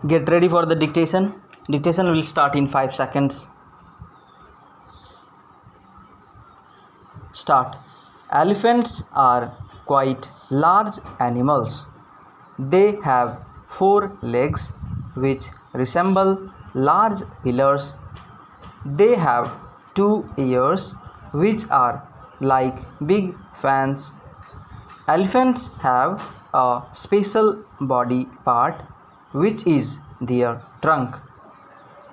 Get ready for the dictation. Dictation will start in 5 seconds. Start. Elephants are quite large animals. They have 4 legs which resemble large pillars. They have 2 ears which are like big fans. Elephants have a special body part which is their trunk.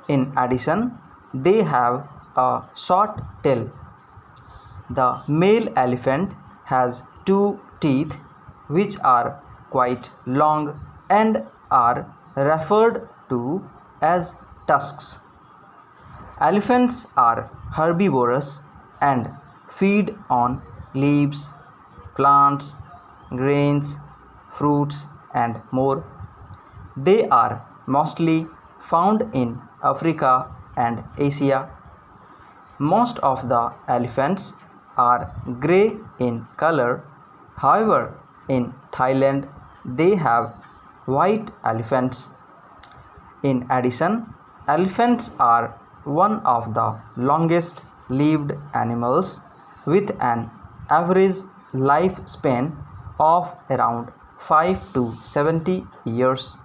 In addition, they have a short tail. The male elephant has 2 teeth which are quite long and are referred to as tusks. Elephants are herbivorous and feed on leaves, plants, grains, fruits, and more. They are mostly found in Africa and Asia. Most of the elephants are grey in color. However, in Thailand, they have white elephants. In addition, elephants are one of the longest lived animals with an average lifespan of around 5 to 70 years.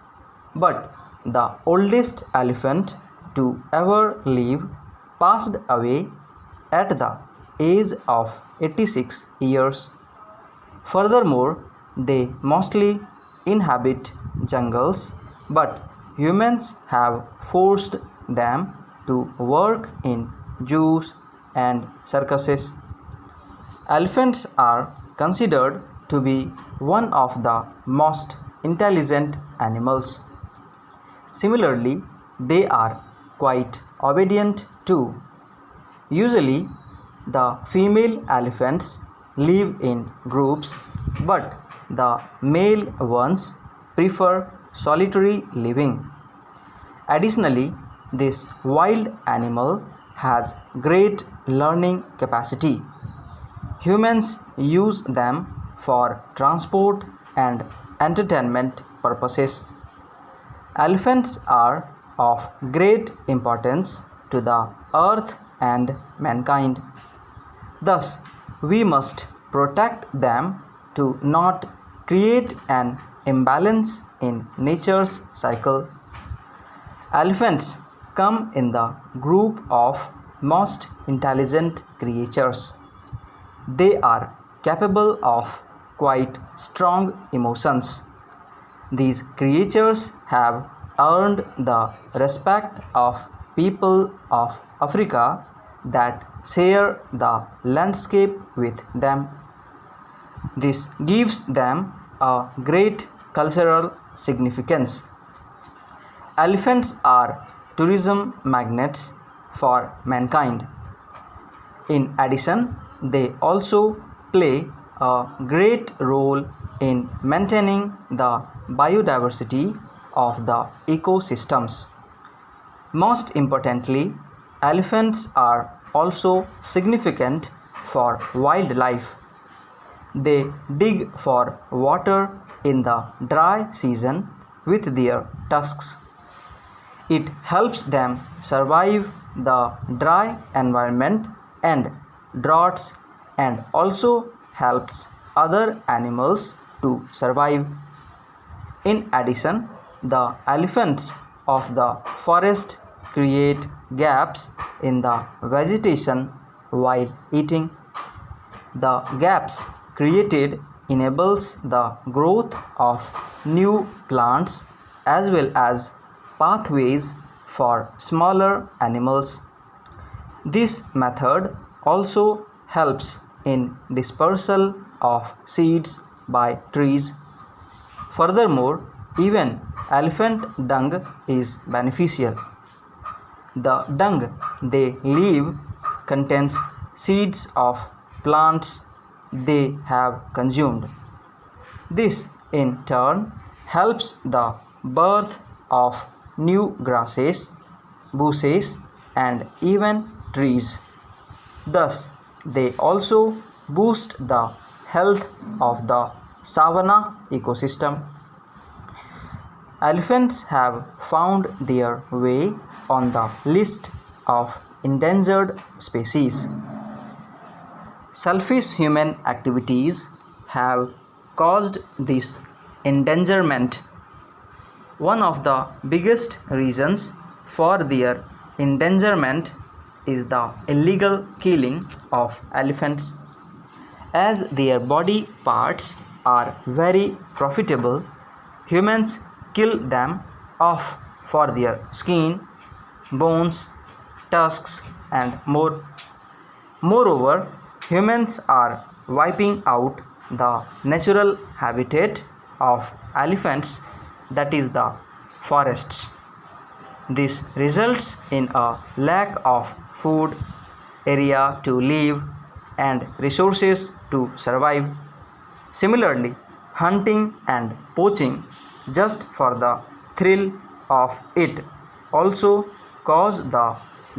But the oldest elephant to ever live passed away at the age of 86 years. Furthermore, they mostly inhabit jungles, but humans have forced them to work in zoos and circuses. Elephants are considered to be one of the most intelligent animals. Similarly, they are quite obedient too. Usually, the female elephants live in groups, but the male ones prefer solitary living. Additionally, this wild animal has great learning capacity. Humans use them for transport and entertainment purposes. Elephants are of great importance to the earth and mankind. Thus, we must protect them to not create an imbalance in nature's cycle. Elephants come in the group of most intelligent creatures. They are capable of quite strong emotions. These creatures have earned the respect of people of Africa that share the landscape with them. This gives them a great cultural significance. Elephants are tourism magnets for mankind. In addition, they also play a great role in maintaining the biodiversity of the ecosystems. Most importantly, elephants are also significant for wildlife. They dig for water in the dry season with their tusks. It helps them survive the dry environment and droughts and also helps other animals to survive. In addition, the elephants of the forest create gaps in the vegetation while eating. The gaps created enables the growth of new plants as well as pathways for smaller animals. This method also helps in dispersal of seeds by trees. Furthermore, even elephant dung is beneficial. The dung they leave contains seeds of plants they have consumed. This in turn helps the birth of new grasses, bushes, and even trees. Thus, they also boost the health of the savanna ecosystem. Elephants have found their way on the list of endangered species. Selfish human activities have caused this endangerment. One of the biggest reasons for their endangerment is the illegal killing of elephants. As their body parts are very profitable, humans kill them off for their skin, bones, tusks, and more. Moreover, humans are wiping out the natural habitat of elephants, that is the forests. This results in a lack of food, area to live, and resources to survive. Similarly, hunting and poaching just for the thrill of it also cause the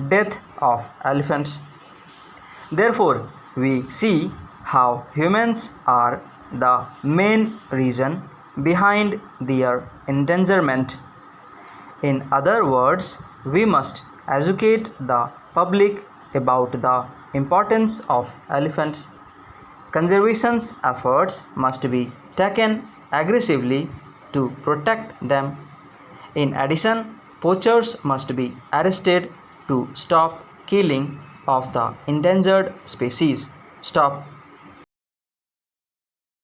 death of elephants. Therefore, we see how humans are the main reason behind their endangerment. In other words, we must educate the public about the importance of elephants. Conservation efforts must be taken aggressively to protect them. In addition, poachers must be arrested to stop killing of the endangered species. Stop.